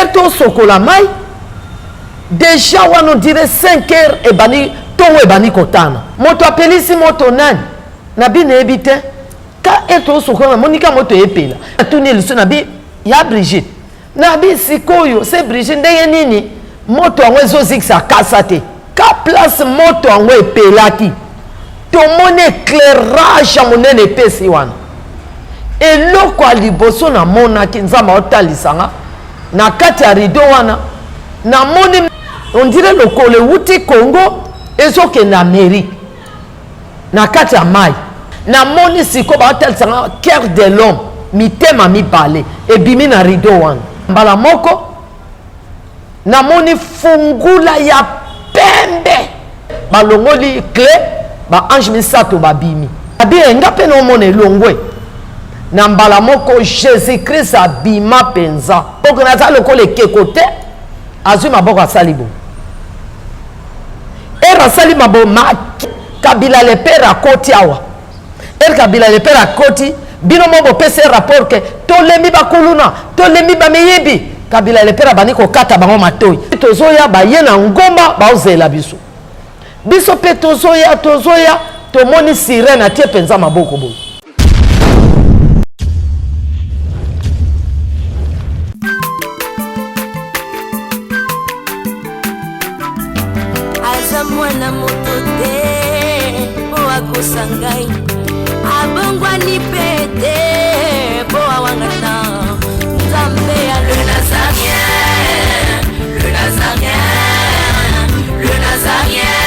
Erto sokola mai. Déjà on dirait 5 heures et bani tongo e bani kotana. Moto apelisi moto nani. Nabi ne ebite. Ka erto sokola monika moto epela. Atuni liso nabi ya Brigitte. Nabi sikoyo c'est Brigitte ndenge nini moto angwe zozikisa kasate. Ka place moto angwe epelaki. Tomone éclairage à mon épée wana. Et loko aliboso na mona ki Nzambe otalisanga na kati ya rideau wana na moni on dirait lokole wuti Congo ezoke na Amérique na kati ya mai na moni siko ba otalisanga cœur de l'homme mitema mibale ebimi na rideau wana mbala moko na moni fungula ya pembe balongoli clé ba ange misato babimi abi ngape no mona elongwe na mbala moko Jésus-Christ abima penza donc na za lokole kekote azui maboko asalibo era sali mabo ma kabila le père akoti awa kabila le père akoti bino mobo pese rapport ke tolemi bakuluna tolemi bameyebi kabila le père bani ko kata bango matoi tozoya ba ye na ngomba ba ozela biso biso pe tozoya tomoni sirene atie penza maboko bo. Mwana moto te po akosangai abongwa ni pete po awangana Nzambe ya le Nazarien le Nazarien le Nazarien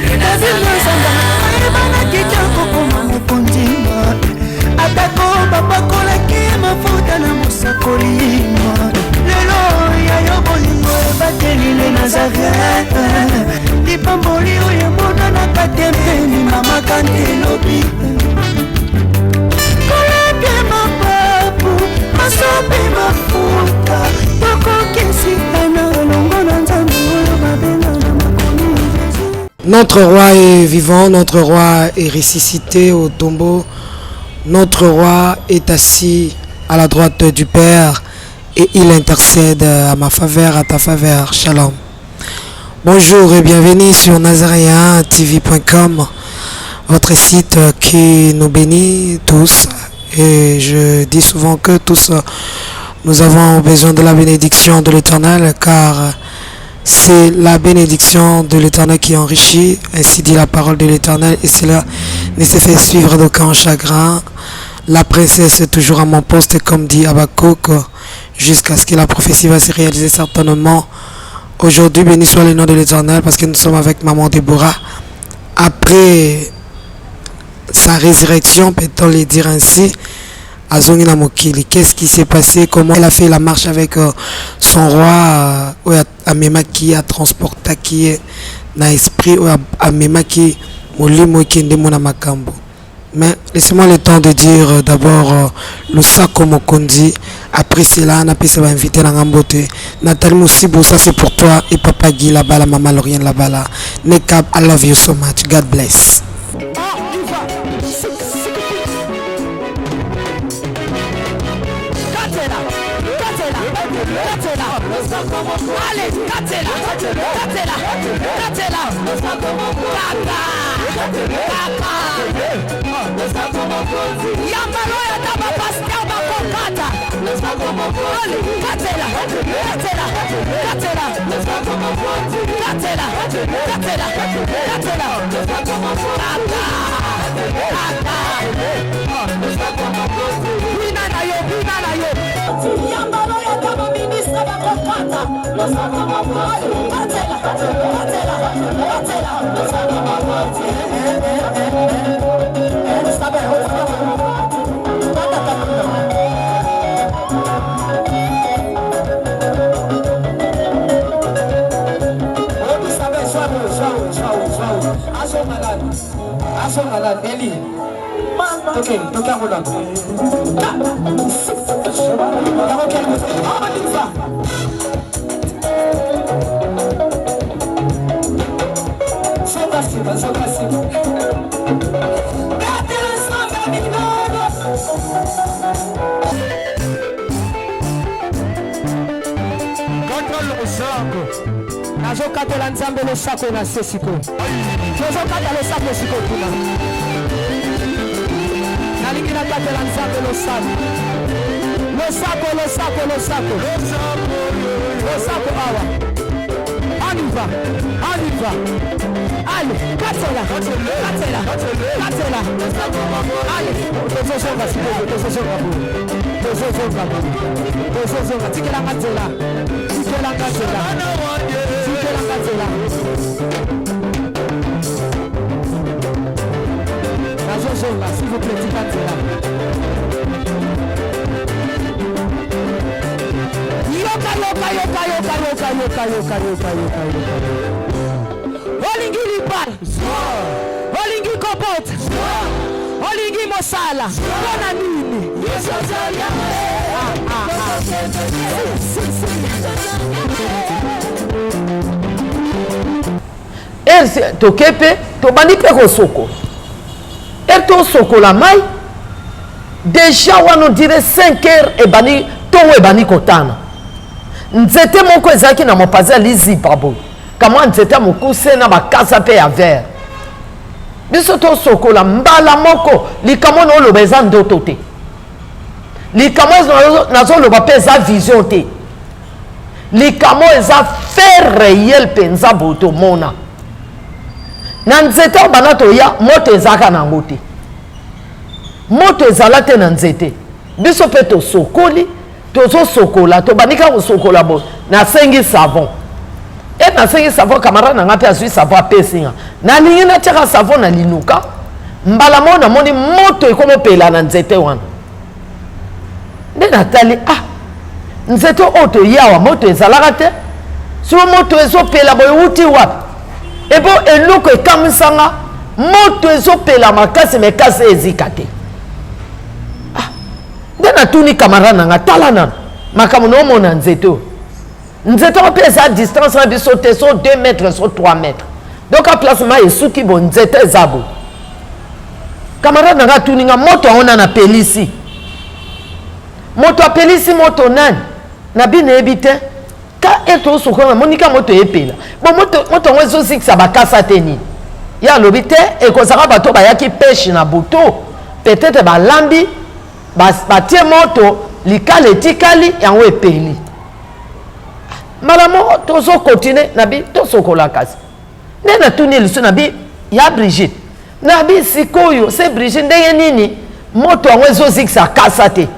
le Nazarien bana kika kokoma mokondima atako babakola ki mafuta na musakolima lelo ya yo bolingo bateli le Nazarien lipamboli oyo mona na katempeni mama kantelobi koleke mapapu masope mafuta tokokesikana longo na Nzambe oyo babenga na makomi Jésus. Notre roi est vivant, notre roi est ressuscité au tombeau, notre roi est assis à la droite du Père et il intercède à ma faveur, à ta faveur. Shalom. Bonjour et bienvenue sur nazarientv.com, votre site qui nous bénit tous. Et je dis souvent que tous nous avons besoin de la bénédiction de l'Éternel, car c'est la bénédiction de l'Éternel qui enrichit, ainsi dit la parole de l'Éternel, et cela ne se fait suivre d'aucun chagrin. La princesse est toujours à mon poste, comme dit Habakkuk, jusqu'à ce que la prophétie va se réaliser certainement. Aujourd'hui, béni soit le nom de l'Éternel, parce que nous sommes avec maman Déborah. Après sa résurrection, peut-on le dire ainsi, à Zongina Mokili, qu'est-ce qui s'est passé, comment elle a fait la marche avec son roi, Amema qui a transporté, qui est dans l'esprit, Amema qui Molimo qui est Ndemona Makambo. Mais laissez-moi le temps de dire d'abord le Sako Mokondi. Après cela, on a pu s'inviter dans Ngambote. Nathalie Moussibou, ça c'est pour toi. Et Papa Guy là-bas, la Maman Lauriane là-bas. Là. Nekab, I love you so much. God bless. Allez, nazokatela Nzambe losako na se siko tozokata losako siko kuna nalingi nakatela Nzambe losako awa aniva allez katela allez tozozonga tikela katela nazozonga s'il vous plaît tikatela yoka olingi lipala olingi kopota olingi mosala mpona nini tokepe tobandi mpe kosoko tosokola mai deja wana dire 5 heures ebani tongo ebani kotana nzete moko ezalaki na mopazi ya liziba boye kamwa nzete mokuse na bakasa mpe ya vert biso tosokola mbala moko likambo na oloba eza ndoto te likambo nazoloba mpe eza vision te likambo eza fait réel mpenza boye tomona na nzete oyo bana toya moto ezalaka nango te moto ezala te na nzete biso mpe tosokoli tozosokola tobandika kosokola boye nasengi savon nasengi savon camarade nanga mpe azwi savon apesi nga nalingi natiaka savon na linuka mbala mo namoni moto ekomopela na nzete wana nde natali nzete oyo toyawa moto ezalaka te so moto ezopela boye wuti wapi ebo eloko ekamisanga moto ezopela makasi mekasi ezika te nde natuni camarade nanga tala nana makambo na omona nzete oyo nzete oyo mpe eza distance na biso te so 2 mètres so 3 mètres donc aplacement esuki bo nzete eza bo camarade nanga atuninga moto yango na pelisi moto apelisi moto nani na bino yebi te ka eto osokola monika moto epela bo moto yango ezosikisa bakasa te nini ye alobi te ekozaka bato bayaki peshe na butu peut-être balambi batie moto likala etikali yango epeli mbala moko tozokontinue na bi tosokola kasi nde natuni liso na bi ya Brigitte na bi sikoyo se Brigitte ndenge nini moto yango ezozikisa kasa te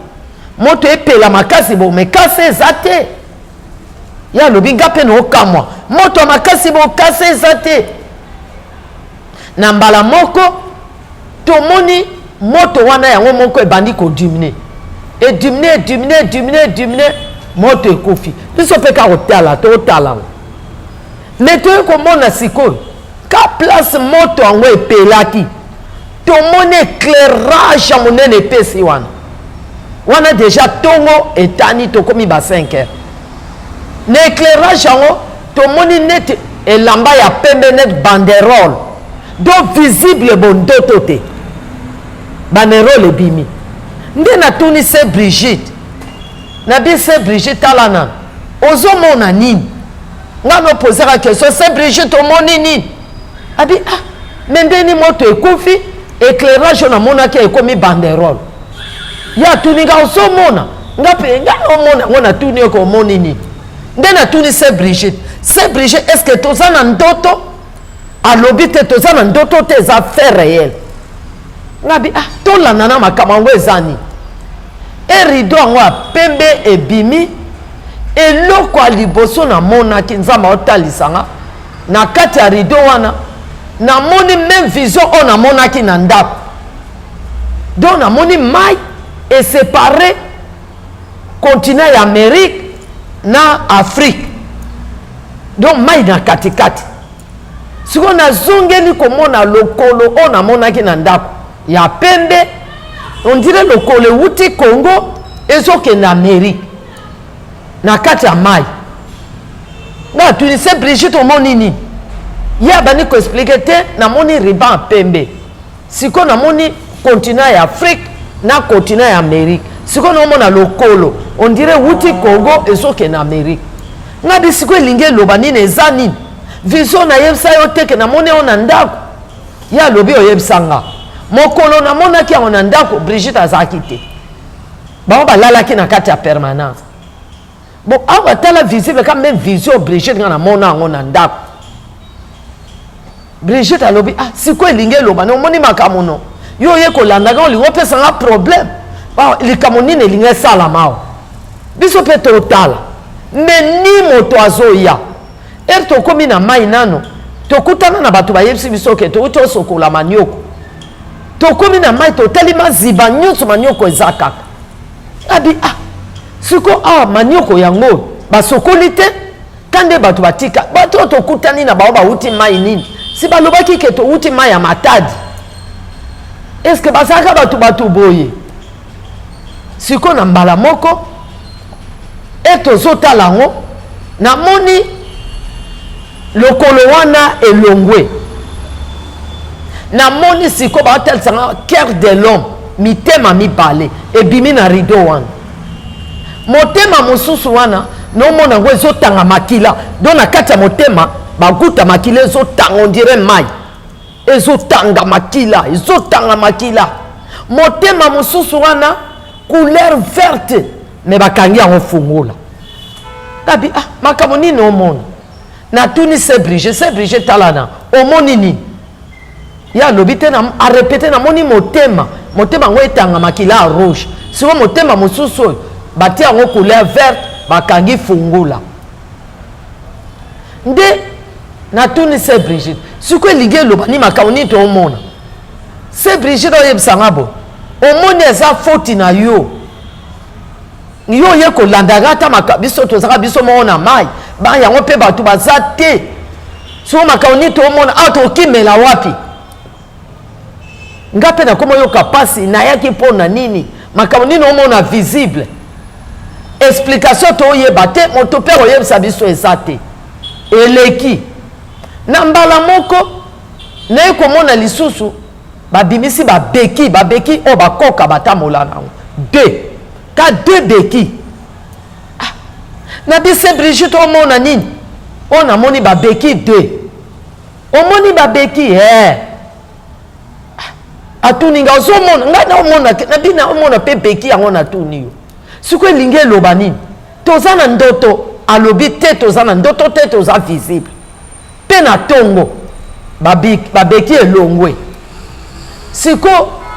moto epela makasi bo mekasi eza te ye alobi nga mpe nookamwa moto ya makasi bo kasi eza te na mbala moko tomoni moto wana yango moko ebandi kodimine edimine moto ekofi biso mpe ka kotala totala me toye komona sikoyo ka place moto yango epelaki tomoni éclairage ya monene epesi wana deja tongo etani tokomi ba 5 heures na éclairage yango tomoni neti elamba ya pembe net banderole donc visible bondoto te banderole ebimi nde natuni se Brigitte na bi se Brigitte tala nana ozomona nini nga nopozaka question se Brigitte omoni nini abi me ndeni moto ekufi éclairage oyo namonaki ekomi banderole ye atuni nga ozomona nga mpe nga nomona yango natuni eko omoni nini nde natuni se Brigitte est-ce que toza na ndoto alobi te toza na ndoto te eza fait réel ngabi tolanda na makambo yango eza nini erido yango ya pembe ebimi eloko ya liboso namonaki Nzambe otalisanga na kati ya rido wana namoni même vision oyo namonaki na ndako donc namoni mai eséparé continent ya Amérique na Afrique donc mai na katikati sikoyo nazongeli komona lokolo oyo namonaki na ndako ya pembe on dirait lokolo ewuti Congo ezokende Amérique na kati ya mai na tunise Brigitte omoni nini ye abandi koexplike te namoni riban ya pembe sikoyo namoni continent ya Afrique na continent ya Amérique sikoyo naomona lokolo on dirait wuti Congo ezokende Amérique nga bisiko elinge loba nini eza nini vision na yebisa yo teke na mone on ndako ya lobi oyebisanga mokolo na mona ki on ndako Brigitte azaki te ba balala ki na kati ya permanence bon awa tala visible quand même vision Brigitte nga na mona on ndako Brigitte alobi ah siko elinge loba no moni makamuno yo ye ko landa ga oli opesa nga problème ba likamonine elinge sala mao biso pe total mais ni moto azoya to komi na mai nano to kutana na batu bayebisi biso ke to uto sokola manioko to komi na mai to telima ziba nyonso manioko ezaka abi ah siko ah manioko yango basokoli te kande batu batika batu to kutani na ba uti mai nini si balobaki ke to uti mai ya matadi est-ce que basaka batu boye siko na mbala moko eto zotala ngo na moni lokolo wana elongwe na moni siko ba hotel sanga cœur de l'homme mitema mibale ebimi na rideau wana motema mosusu wana no mona ngo ezotanga makila do na kati ya motema baguta makila ezotanga on dirait mai ezotanga makila motema mosusu wana couleur verte mais bakangi yango fungola tabi ah makambo nini omona na tuni se Brigitte talana omoni nini ya lobite na a répéter na moni motema ngo etanga makila rouge siko motema mosusu batia yango couleur verte bakangi fungola nde na tuni se Brigitte siko elingi loba ni makambo nini to omona se Brigitte oyebisanga bo omoni eza faute na yo yo ye ko landaka ta makabiso to zaka biso mona mai ba yango pe batu bazate so makaoni to mona auto kimela wapi ngape na komo yo kapasi na yaki pona nini makaoni no mona visible explication to ye bate moto pe oye biso ezate eleki na mbala moko na ko mona lisusu babimisi babeki o bakoka batamola na deux ka deux beki ah. na bise Brigitte omona nini on amoni babeki deux omoni babeki atuninga ozomona nga na omona na bina omona pe beki yango na tuni yo siko elinge loba nini toza na ndoto alobi te toza na ndoto te toza visible pe na tongo babeki elongwe siko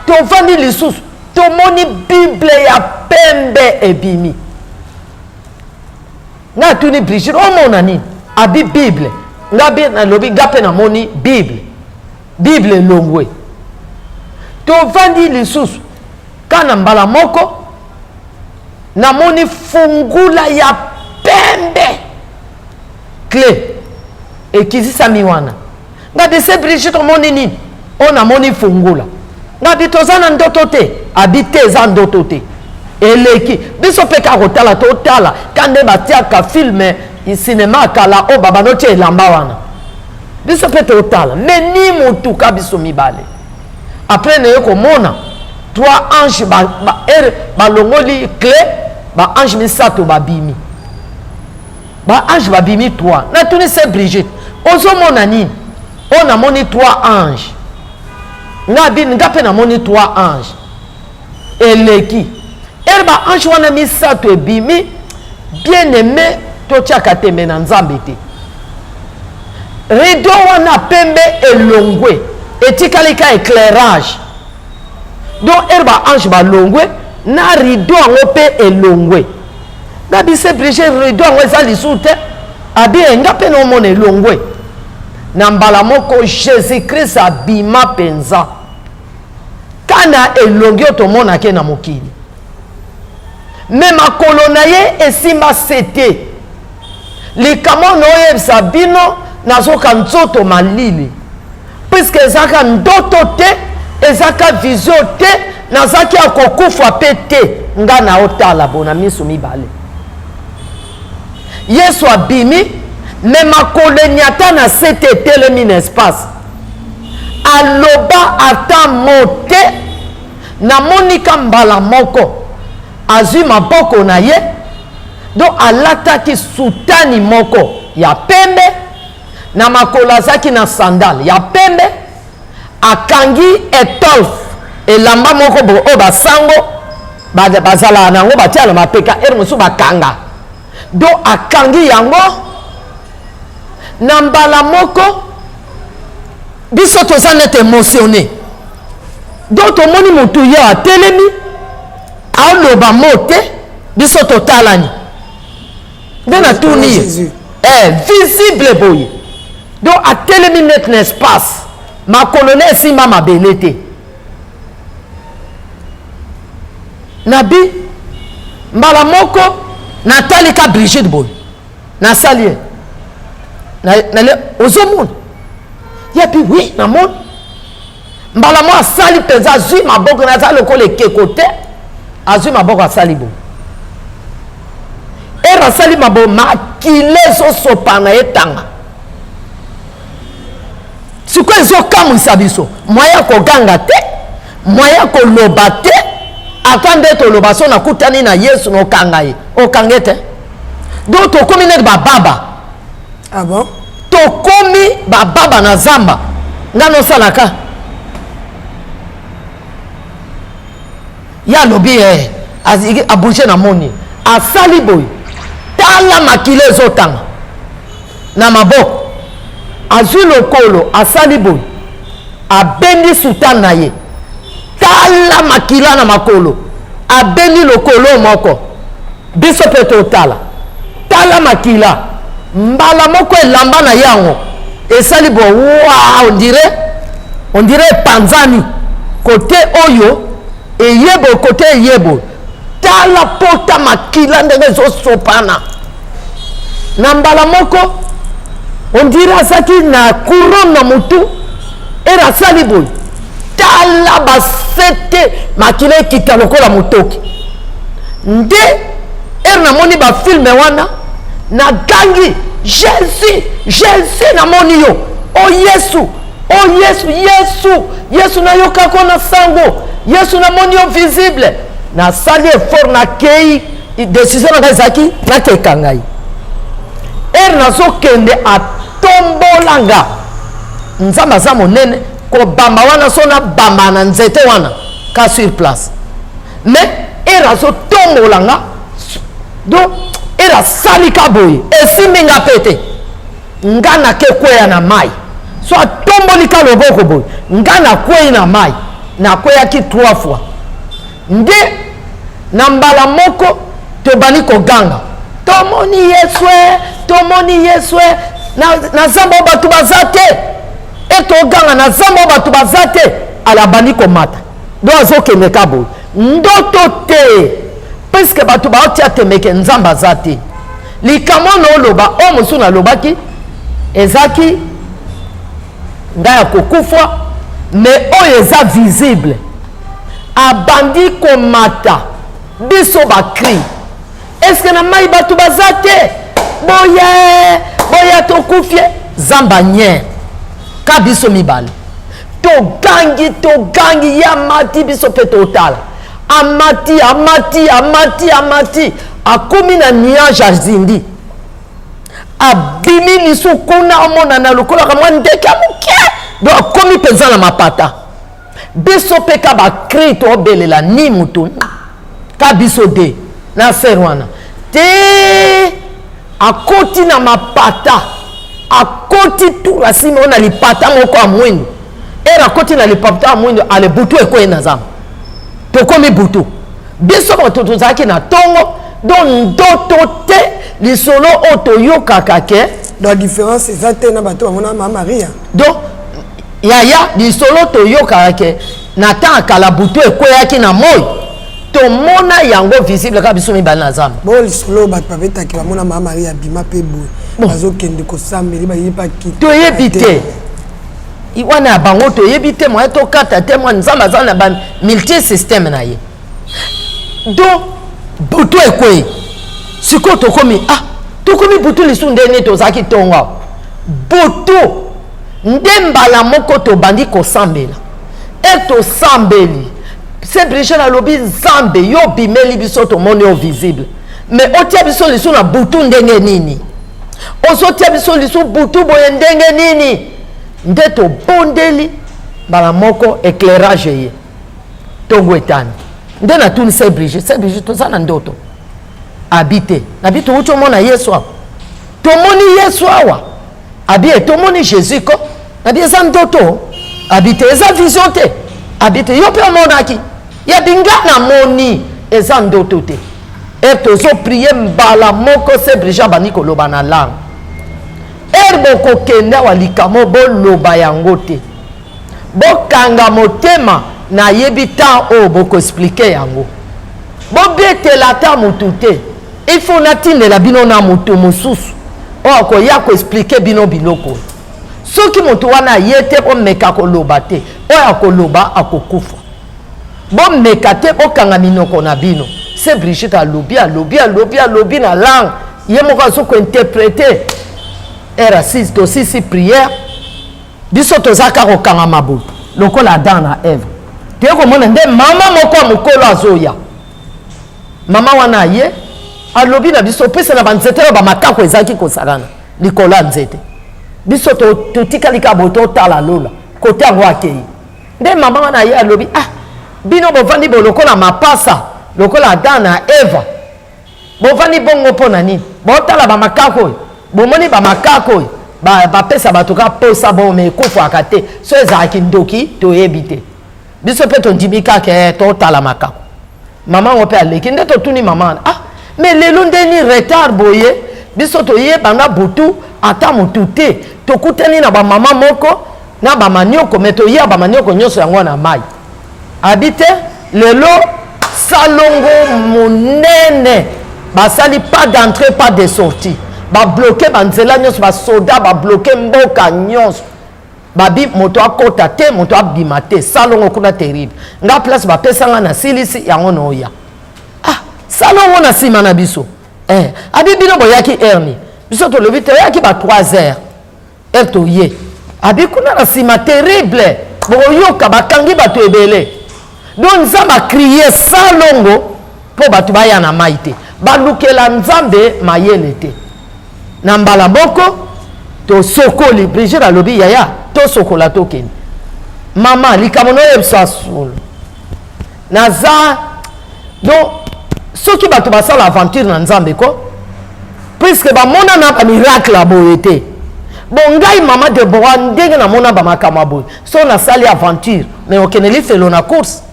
tovandi lisusu tomoni Bible ya pembe ebimi nga tuni Brigitte omona nini abi Bible ngabe na lobi gape na moni Bible elongwe tovandi lisusu kana mbala moko na moni fungula ya pembe clé ekizisa miwana ngabe se Brigitte omoni nini ona moni fungula ngabi tozana ndoto te abite za ndoto te eleki biso pe ka kotala totala kande batiaka filme cinéma kala o baba no te elamba wana biso pe totala mais ni mutu ka biso mibale après ne ko mona trois anges ba longoli clé ba ange misato babimi ba ange babimi trois na tuni se Brigitte ozo mona nini on a moni trois anges ngape na moni trois anges eleki erba ange wana misato ebimi bien aimé totiaka tembe na Nzambe te rideau wana pembe elongwe etikalika éclairage donc erba ange balongwe na rideau yango pe elongwe ngabi se Brigitte rideau yango eza lisu te abi ngape na omona elongwe na mbala moko Jésus-Christ abima penza kana elongi otomona ke na mokili me makolo na ye esimba sete likamo na oyebisa bino nazoka nzoto malili puisque ezaka ndoto te ezaka vision te nazaki akokufa pe te nga na otala bona miso mibale Yesu abimi me makolo nyata na sete telemi na espace aloba ata mote na monika mbala moko azwi maboko na ye donc alataki sutani moko ya pembe na makolo azaki na sandale ya pembe akangi etolfe elamba moko bo o basango bazala nango batia na mapeka mosusu bakanga donc akangi yango na mbala moko biso toza nete émotionné donc tomoni motu ye atelemi aoloba mo te biso totalani nde na tuni visible boye donc atelemi net na espace makolo ne esimba mabele te nabi mbala moko natali ka Brigitte boye nasali ye ozomona ye pi oui namoni mbala mo asali mpenza azwi maboko naza lokola ekeko te azwi maboko asali boye ere asali maboko makile ezosopana ye tanga sikoyo ezokamwisa biso mwaya koganga te mwaya koloba te ata nde toloba so nakutani na Yesu nokanga ye okange te donc tokomi neti bababa. Ah bon? Tokomi bababa na zamba nga nosalaka ya lobi abouche na moni asali boy tala makile ezotanga na maboko azwi lokolo asali boy abendi sultan na ye tala makila na makolo abendi lokolo moko biso pe totala tala makila mbala moko elamba na yango esali bo wa on dirait panzani côté oyo eyebo côté eyebo tala pota makila ndenge zosopana na mbala moko on dirait asaki na couronne na mutu era sali boy tala basete makila ekita lokola motoki nde na moni ba filme wana na gangi Jésus na moni yo Yesu na yoka kona sango Yesu na moni yo visible na sali effort na kei décision na zaki na tekangai na so kende atombolanga Nzambe za monene ko bamba wana so na bamba na nzete wana ka sur place mais na so tombolanga donc era salika boye esiminga pete ngana ke kweya na mai so atombolika loboko boye ngana kweyi na mai na kweya ki 3 fois nde na mbala moko tobani koganga tomoni Yesu na zamba batu bazate etoganga na zamba batu bazate alabani komata do azokende ka boye ndoto te parce que batu baotia temeke Nzambe azate likamo no loba o musu na lobaki ezaki ngaya kokufa mais oyo eza visible abandi komata biso bakri est-ce que na mai batu bazate boya tokufie zamba nye ka biso mibale togangi ya mati biso pe totala amati akomi na nuage azindi abimi lisu kuna omona na lokola kamwa ndeke amuke do akomi penza na mapata biso pe ka bakri tobelela ni mutu ka biso de na ser wana te akoti na mapata akoti tu asimi ona lipata moko amwendo era akoti na lipata amwendo ale butu ekoye na zamba tokomi butu biso bato tozalaki na tongo don ndoto te lisolo oyo toyokaka ke donc différence eza te na bato bamona mama Maria donc yaya lisolo toyokaka ke na temps akala butu ekweyaki na moi tomona yango visible kaka biso mibale na zamba bo lisolo bato babetaki bamona mama Maria bima mpe boye bazokende kosambeli bayebaki toyebi te wana ya bango toyebi te moye tokata te mwa Nzambe aza na ba multi système na ye donc butu ekweyi sikoyo tokomi butu lisu ndenge tozalaki tongo butu nde mbala moko tobandi kosambela tosambeli se Brigitte alobi Nzambe yo bimeli biso tomoni yo visible mais otia biso lisu na butu ndenge nini ozotia biso lisu butu boye ndenge nini nde tobondeli mbala moko éclairage ye tongo etani nde natuni se Brigitte toza na ndoto habite nabi touti omona Yesu awa tomoni Yesu awa abi tomoni Jésus ko nabi eza ndoto habite eza vision te habite yo mpe omonaki ya binga na moni eza ndoto te tozo prier mbala moko se Brigitte bani koloba na langue bokokende wa likamo boloba yango te bokanga motema na yebi ta o boko expliquer yango bobetela ta mutu te il faut natindela bino na mutu mosusu o ko ya ko expliquer bino biloko soki mutu wana yete omeka koloba te o ya koloba akokufa bomeka te bokanga minoko na bino se Brigitte alobi na langue ye moko azoko interpréter era six to six prière biso tozaka kokanga mabutu lokola Adam na Eve te komona nde mama moko mokolo azoya mama wana ye alobi na biso pesa na banzete ba makako ezaki kosakana likola nzete biso totikalika boto tala lola kote yango akei nde mama wana ye alobi bino bovandi bolokola mapasa lokola Adam na Eva bovandi bongo pona nini botala ba makako bomoni ba makako ba pesa batuka posa bo me kufaka te so ezaki ndoki to yebite biso pe to ndimika ke to tala makako mama ngo pe aleki nde to tuni mama mais lelo ndeni retard boye biso to ye banga butu ata mutu te to kutani na ba mama moko na ba manioko meto ya ba manioko nyoso yango na mai habite lelo salongo monene basali pas d'entrée pas de sortie ba bloqué banzela nyonso ba soda ba bloqué mboka nyonso babi moto akota te moto abima te salongo kuna terrible nga place ba pesanga na silisi yango noya salongo na sima na biso abi bino boyaki erni biso to lobi te yaki ba 3 heures to ye abi kuna na sima terrible boyoka bakangi bato ebele donc Nzambe a crié salongo po bato baya na maite balukela Nzambe mayele te na mbala moko to sokoli Brigitte alobi yaya to sokola tokeni mama likamono yebso asolo naza donc soki bato basala aventure na Nzambe ko puisque bamona na ba miracle aboye te bon ngai mama Déborah ndenge na mona ba makama boye so na sali aventure mais okene li felo na course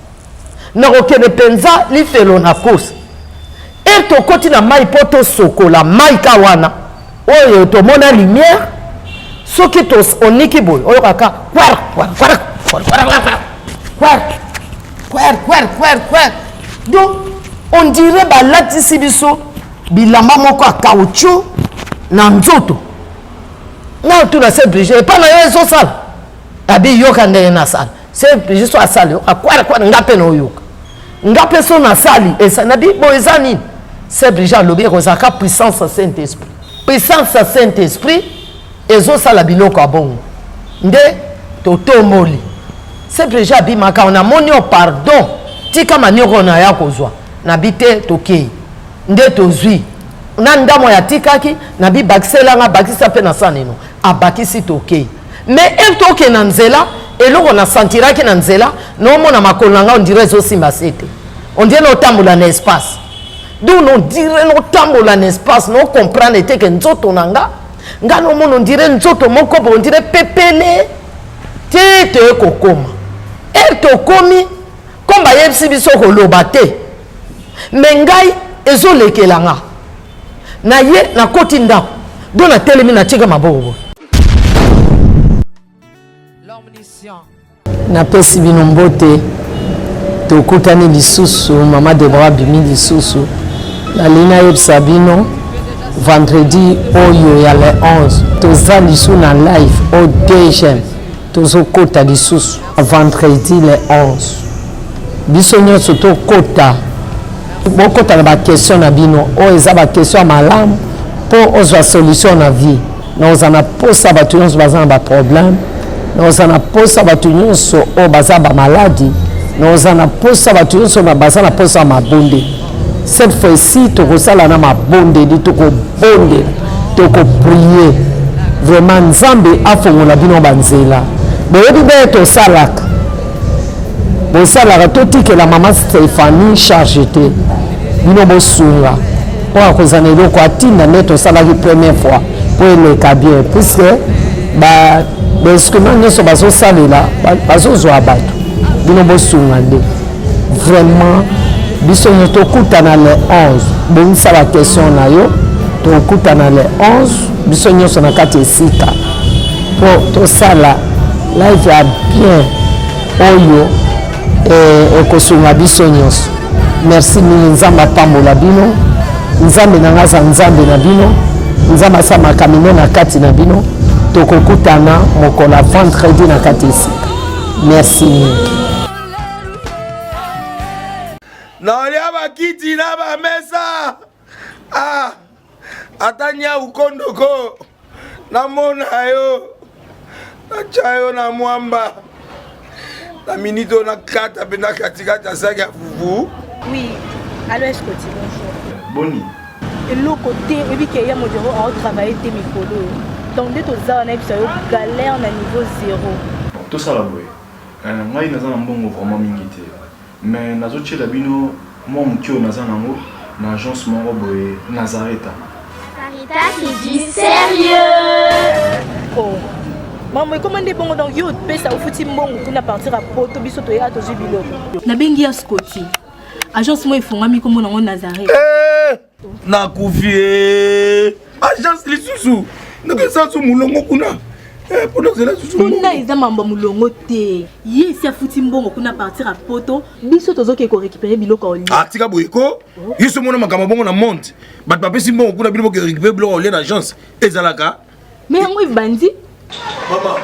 na okene penza li felo na course et to koti na mai poto sokola mai ka wana oyo to mona lumière soki to oniki boy oyo kaka donc on dirait balatisi biso bilamba moko a caoutchouc na nzoto na tout na se Brigitte pas na yo ezosala abi yoka ndenge na sala se Brigitte so asali akwara ngape na oyoka ngape so na sali esa na bi bo eza nini se Brigitte alobi ekozaka puissance Saint-Esprit puissance Saint-Esprit ezosala biloko abongo nde totomoli se Brigitte abimaka on amoni o pardon tika manioko na ya kozwa na bite tokei nde tozwi na ndamo ya tikaki na bi bakiselanga bakisa pe na saneno abakisi tokei mais toke na nzela eloko na sentiraki na nzela no mona makolanga on dirait ezosimba sete on dirait no tambola na espace donc on dirait no tambola na espace no comprendre te que nzoto nanga nga no mona on dirait nzoto moko bo on dirait pepele te kokoma tokomi komba yebisi biso koloba te mais ngai ezolekelanga na ye na koti ndako do na telemi na tika maboko na pesi bino mbote tokutani lisusu mama Déborah bimi lisusu na lina yebisa bino vendredi oyo ya le 11 toza lisu na live au DGM tozokota lisusu vendredi le 11 biso nyonso tokota bokota na bakestion na bino oyo eza bakestion ya malamu mpo ozwa solution na vie na oza na posa bato nyonso baza na baproblème na oza na posa bato nyonso oyo baza bamaladi na oza na posa bato nyonso baza na posa ya mabonde cette fois-ci tokosala na mabondeli tokobondela tokoprier vraiment Nzambe afongola bino banzela boyebi be tosalaka bosalaka totikela mama Stéphanie charge te bino bosunga po akozana eloko atinda nde tosalaki première fois po eleka bien puisque bainstrument nyonso bazosalela bazozwa bato bino bosunga nde vraiment biso nyonso tokutana le 11 bongisa baquestion na yo tokutana le 11 biso nyonso na kati esika po tosala live ya bien oyo ekosunga biso nyonso. Merci mingi Nzambe apambola bino Nzambe na ngaza Nzambe na bino Nzambe asama kamino na kati na bino tokokutana mokola vendredi na kati esika. Merci mingi. Naolia bakiti na bamesa atanya ukondoko namona yo nachayo na mwamba na minito na kata pena katikata saki ya fufu. Oui, allô, est-ce que tu bonjour. Boni. Et l'autre côté, et puis qu'il y a mon bureau à travailler tes micros. Donc, dès que tu as un galère à niveau 0. Tout ça là, oui. Moi, il y a un bon vraiment mingité. Mais nous avons chez Labino, moi, je suis dans l'agence Nazareth. Sarita qui dit sérieux. Oh. Maman, comment est bon donc yo pe ça au fouti mbongo kuna partir à poto biso to ya to jubilo. Na bengi ya Scotty. Agence moi ifungami comme na Nazareth. Na kufie. Agence lisusu. Ndeke sansu mulongo kuna. Pona zela susu. Pona eza mamba mulongo te. Yesi ya fouti mbongo kuna partir à poto biso to zoke ko récupérer biloko oli. Ah tika boyeko. Yiso mona makama bongo na monte. Bat pape simbongo kuna biloko ko récupérer biloko oli na agence. Ezalaka. Mais yango bandi. Maman,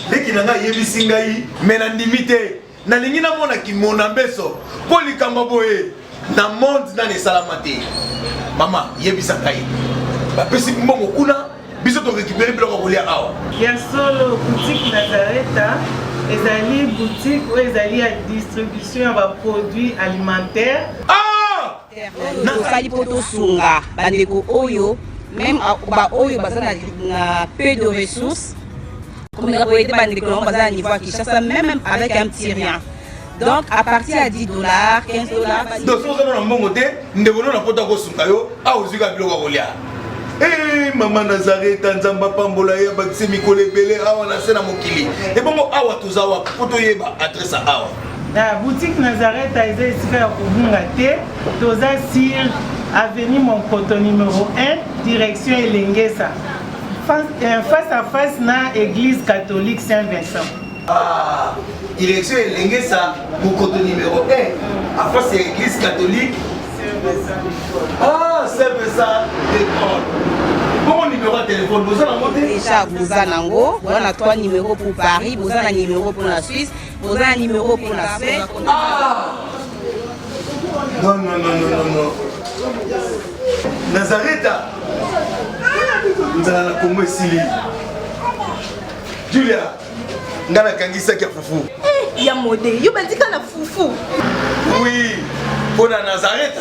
dès qu'il a yebi singai, mais na limité, na lingina mona ki mona beso, poli kambaboye, na monde na ne salamate. Maman, yebi sangai. Ba pesi mbongo kuna, biso to récupérer biloko kolia awa. Ya solo boutique Nazareth, ezali boutique où ezali à distribution de produits alimentaires. Ah! Na sali poto sunga, bandeko oyo. Même oyo bazana na peu de ressources comme les poètes bandicons bazana niveau qui chasse même avec un petit rien. Donc à partir à $10, $15. Donc si on a un bon côté, nous devons na pota ko sunkayo, a uzika biloko kolia. Eh maman Nazareth Nzamba pambola ya bakise mikole belé awa na sena mokili. Et bongo awa tuzawa poto yeba adresse awa. La boutique Nazareth a été ici à Kubungate, Toza Sir, avenue Monkoto numéro 1, direction Elengesa. Face à face na église catholique Saint-Vincent. Ah, direction Elengesa, Monkoto numéro 1, à face à l'église catholique Saint-Vincent. Ah, Saint-Vincent d'école. Bon numéro de téléphone, vous en avez déjà vous en avez, on a 3 numéros pour Paris, vous en avez un numéro pour la Suisse, vous en avez un numéro pour la Suède. Ah! Non. Nazareth, nous allons la Congo Sili. Julia, nous allons kangisa kia fufu. Il y a modé, il y a na fufu. Oui, pour la Nazareth,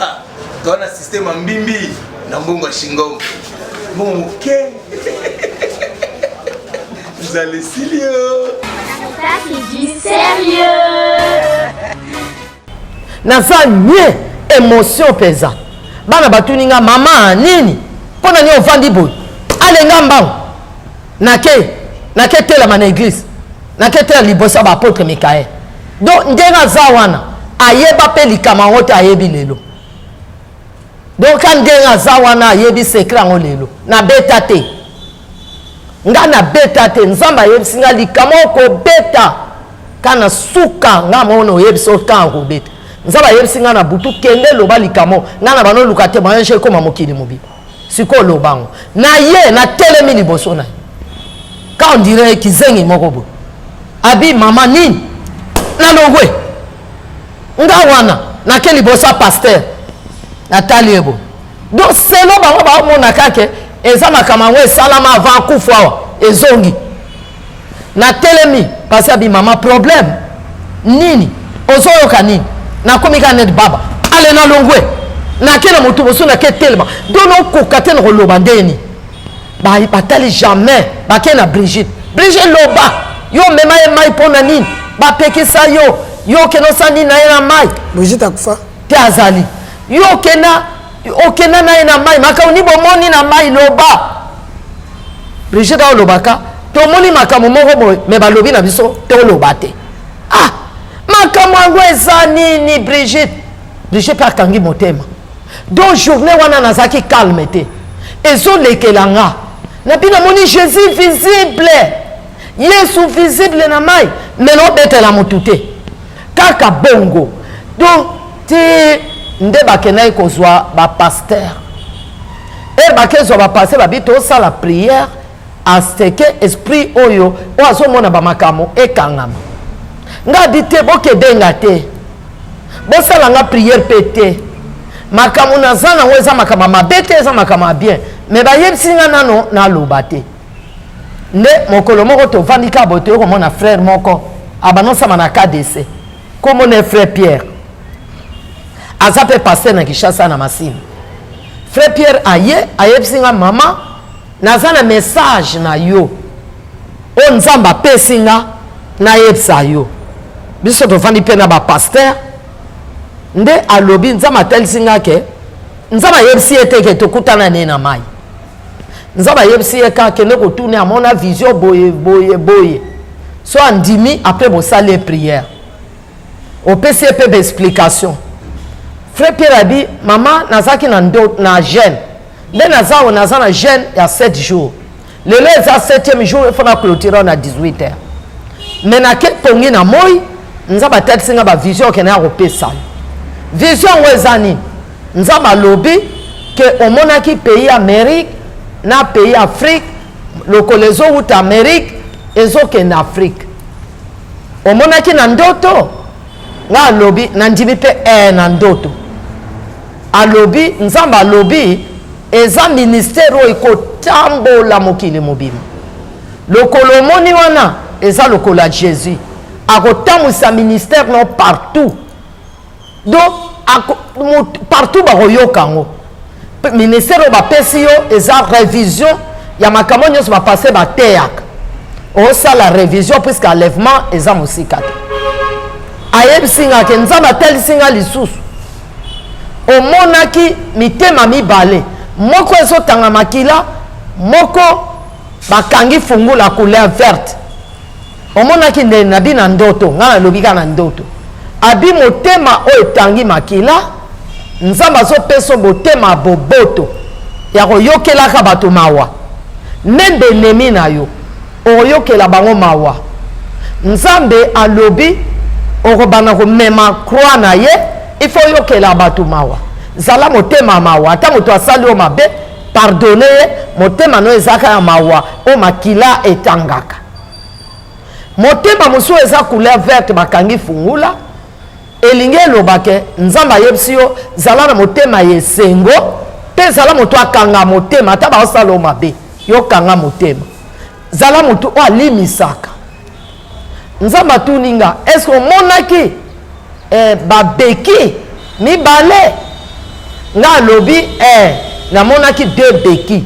tu as un système en bimbi, dans Bongo Shingo. Bon, ok. Vous allez Silio. Sarita qui dit sérieux. Naza nye émotion pesa. Bana batuninga mama nini? Pona ni ovandi boy. Alenga mbango. Nake tela mana église. Nake tela libosa ba apôtre Mikael. Donc ndenga zawana ayeba pe likama wote ayebi lelo. Donc quand ndenga zawana ayebi secret ngo lelo. Na beta te. Nga na beta te Nzamba yebi singa likama ko beta. Kana suka nga mono yebi so kan ko beta. Nzaba yebisinga na butu kende loba likamo ngana bano lukate manje ko mamokili mobi siko lobango na ye na telemi liboso na ka on dirait kizengi mokobo abi mama nini na longwe nga wana na ke libosa pasteur na taliebo donc selo bango ba mona kake ezama kama we salama avant kufwa ezongi na telemi parce abi mama problème nini ozoyoka nini na komika net baba allez na longwe na kena motu boso na ke tellement dono kokate na koloba ndeni ba batali jamais ba kena Brigitte loba yo mema e mai pona nini ba pekisa yo keno sani na ina mai Brigitte akufa te azali yo kena na ina mai makauni bomoni na mai loba Brigitte a lobaka to moni makamu moko boy me ba lobi na biso te loba te makamu ango eza nini Brigitte pa kangi motema donc journée wana nazaki calme te ezolekelanga na bino moni Jésus visible Yesu visible na mai meno betela motu te kaka bongo donc ti nde bakenai kozwa bapasteur bakezwa bapasteur babi tosala prière à ce que esprit oyo o azomona bamakamo ekangama nga di te bokedenga te bosalanga prière pete makambo naza nango eza makambo mabe te eza makambo bien me bayebisinga nano naloba te nde mokolo moko tovandi ka boye toyokomona frère moko abanosama na KDC komona frère Pierre aza mpe paster na Kinshasa na Masini frère Pierre ayebisinga mama naza na message na yo o Nzambe apesinga nayebisa yo biso tovandi mpe na bapaster nde alobi Nzambe atelisinga ke Nzambe ayebisi ye te ke tokutana ne na mai Nzambe ayebisi ye ka kende kotune amona vision boye so andimi après bosale prière opesi ye mpe baexplication frère Pierre abi mama nazaki na jeune nde naza na jeune ya 7 jours lelo eza 7e jour il faut na clôturer na 18h mais nake tongi na moi Nzambe atelisinga bavision okende ya kopesa vision ngo eza nini Nzambe alobi ke omonaki pays Amérique na pays Afrique lokolo ezowuta Amérique ezokende Afrique omonaki na ndoto nga alobi na ndimi mpe na ndoto alobi Nzambe alobi eza ministère oyo ekotambola mokili mobima lokolo omoni wana eza lokolo ya Jésus akotambwisa ministère no partout donc partout bakoyoka yango ministère oyo bapesi yo eza révision ya makambo nyonso bapase bateyaka osala révision puisque enlèvement eza mosika te ayebisinga ke Nzambe atelisinga lisusu omonaki mitema mibale moko ezotanga makila moko bakangi fungula couleur verte omonaki nde nabi na ndoto nga nalobi ka na ndoto abi motema oyo etangi makila Nzambe azopesa motema boboto ya koyokelaka bato mawa nembe enemi na yo okoyokela bango mawa Nzambe alobi okobana komema croix na ye ifo oyokela bato mawa zala motema mawa ata moto asali o mabe pardonne ye motema no ezaka ya mawa o makila etangaka motema mosusu eza couleur verte bakangi fungula elingi elobake Nzambe ayebisi yo zala na motema ya esengo mpe zala moto akanga motema ata baosala o mabe yokanga motema zala moto oyo alimisaka Nzambe atuninga eske omonaki babeki mibale nga alobi namonaki 2 beki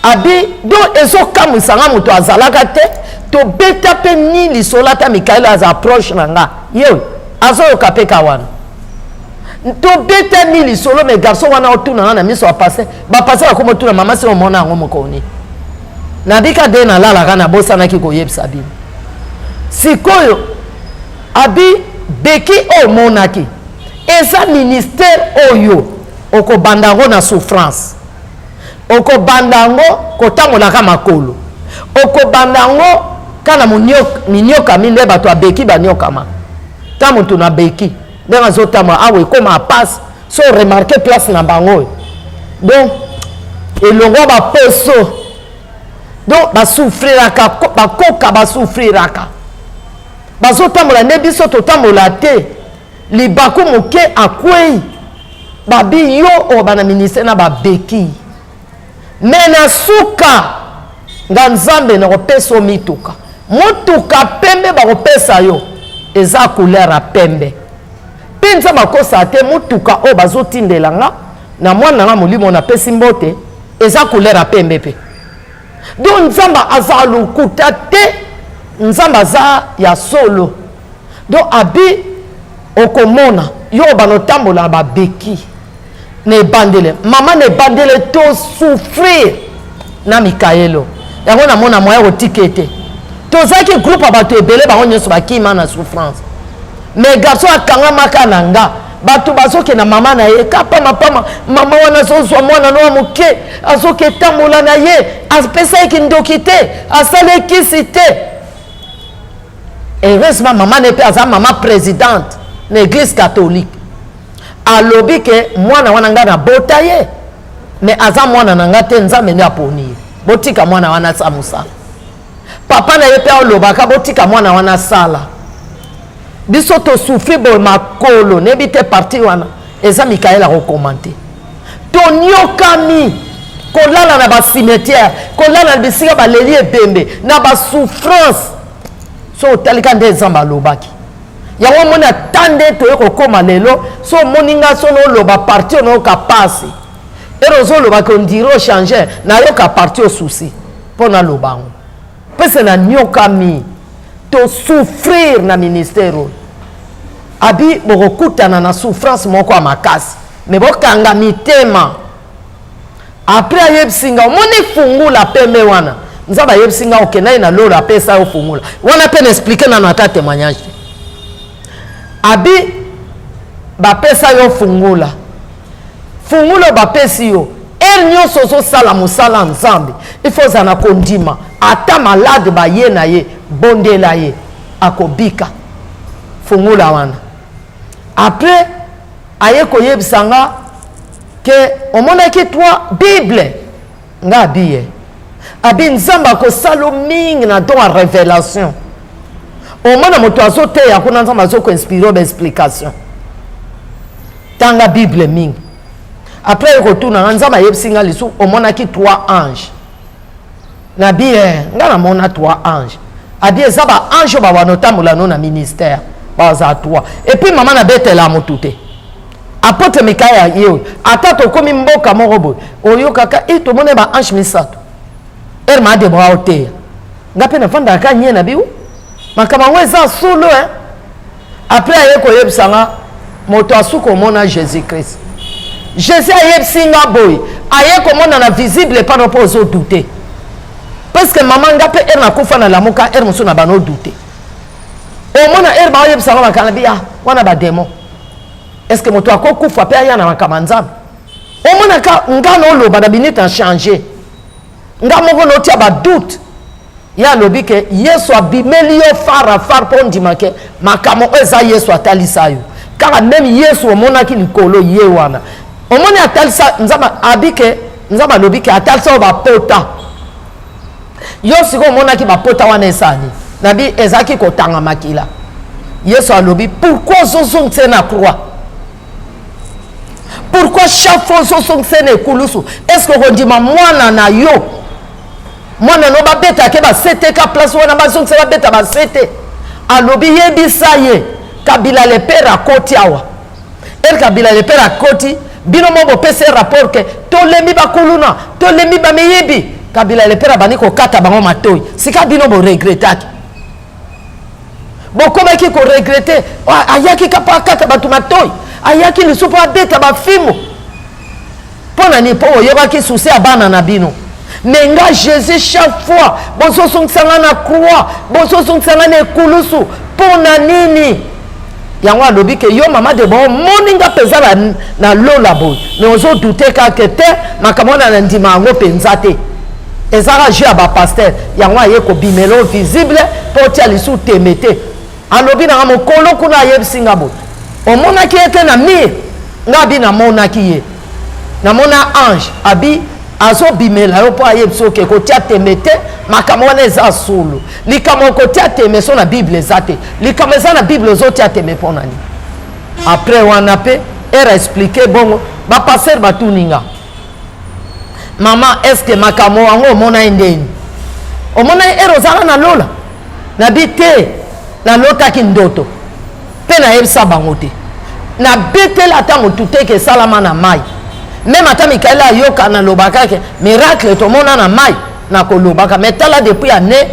abi donc ezokamwisanga moto azalaka te tobeta mpe ni lisolo ata Mikael aza approche na nga yewe azoyoka mpe ka wana tobeta ni lisolo me garçon wana otuna nga na miso bapase bakoma otuna mama se omona yango mokoni nabika de nalalaka nabosanaki koyebisa bino sikoyo abi beki oyo omonaki eza ministère oyo okobanda yango na souffrance okobanda yango kotangolaka makolo okobanda yango kana minyoka minde bato abeki banyokama ta moto na beki ndenge azotambola awa ekoma apase so remarke place na bango oyo donc elongo baposo donc basouffriraka bakoka basouffriraka bazotambola nde biso totambola te libaku moke akwei babi yo oyo bana ministère na babeki me na suka nga Nzambe na kopesa o mituka motuka pembe bakopesa yo eza couleur ya pembe mpe mpe nzambe akosa te mutuka oyo bazotindela nga na mwana nga molimo napesi mbote eza couleur ya pembe mpe donc nzambe aza lokuta te nzambe aza ya solo donc abi okomona yo banotambola na babeki na ebandele mama na ebandele to souffrir na mikaelo yango namona moya kotika ete tozalaki groupe ya bato ebele bango nyonso bakima na souffrance mais garçon akangamaka na nga bato bazokenda mama na ye kapamapama mama wana azozwa mwana no ya moke azoketambola na ye apesaki ndoki te asalekisi te heureusement mama ne mpe aza mama présidente na église catholique alobi ke mwana wana nga na bota ye mais aza mwana na nga te nzambe nde aponi ye botika mwana wana sa mosala papa na ye mpe alobaka botika mwana wana sala biso tosouffri boye makolo neyebi te parti wana eza mikael akokomante tonyokami kolala na basimetiere kolala na bisika baleli ebembe na basouffrance so otalika nde nzambe alobaki yango omoni ata nde toye kokóma lelo so omoni nga so noloba parti onayoka pasi ere ozolobaki ondire ochange nayoka parti osusi mpo naloba yango pese na nyokami tosouffrir na ministère oyo abi bokokutana na souffrance moko ya makasi me bokanga mitema apres ayebisi nga omoni fungula pembe wana nzambe ayebisi nga okenda ye na lolo apesa yo fungula wana mpe na explike nano ata témoignage te abi bapesa yo fungula fungula bapesi yo ere nyonso ozosala mosala nzambe ifo ozala na kondima ata malade baye na ye bondela ye akobika fungula wana après aye koyebisa nga ke omonaki twa bible nga abiye abi nzambe akosala mingi na don ya révélation omona moto azoteya kuna nzambe azokoinspire baexplication tanga bible mingi après ekotuna nga nzambe ayebisi nga lisu omonaki 3 ange na biye nga namona 3 ange abi eza baange oyo bawanotambola no na ministère baza 3 et puis mama nabetela motu te apôtre mikaya ye ata tokomi mboka moko boye oyokaka e tomone baange misato ere ma Déborah oteya nga mpe navandaka nye na biwo makambo yango eza solo après aye koyebisa nga moto asuka omona jésus christ jésus ayebisi nga boye aye komona na visible epano mpo ozodute parce que mama nga mpe ere nakufa na lamuka ere mosusu na bana odute omona ere baoyebisa nga makana bi wana bademon est ce que moto akokufa mpe aya na makambo nzambe omona ka nga na oloba na binite en changer nga moko notia badoute ya alobi ke yesu abimeli yo fara mpo ndima ke makambo oyo eza yesu atalisa yo kaka meme yesu omonaki likolo ye wana omoni atalisa nzambe abike nzambe alobi ke atalisa oyo bapota yo sikoyo omonaki bapota wana esani nabi ezalaki kotanga makila yesu alobi pourquoi ozozongisa na croix pourquoi chaque fois ozozongisa na ekulusu est ce que okondima mwana na yo mwana no babeta ke basete ka place wana bazongisa babeta basete alobi yebisa ye kabila le père akoti awa ere kabila le père akoti bino mo bopesa rapport ke tolembi bakuluna tolembi bameyebi kabila le père abandi kokata bango matoi sika bino boregretaki bokomaki koregrete ayaki kapa akata bato matoi ayaki lisupu abeta bafimo mpo nani mpo oyebaki susi ya bana na bino mais nga jésus chaque fois bozosongisanga na croix bozosongisanga na ekulusu mpo na nini yango alobi ke yo mama Déborah omoni nga mpenza na lola boye mais ozodute kaka te makambo wana na ndima yango mpenza te ezaka jeu ya bapaster yango aye kobimela visible mpo otia lisu teme te alobi nanga mokolo kuna ayebisi nga boye omonaki ye te na mire nga abi namonaki ye namona ange abi azobimela yo mpo ayebisi oke kotia teme te makambo wana eza solo likambo kotia teme so na bible eza te likambo eza na bible ozotia teme mpo nani après wana mpe ere explike bongo bapaster batuninga mama est ce que makambo yango omona ye ndeni omona ye ere ozala na lola nabi te nalotaki ndoto mpe nayebisa bango te na betela ata motute ke salama na mai même ata Mikaela ayoka na lobaka ke miracle tomona na mai na kolobaka mais tala depuis année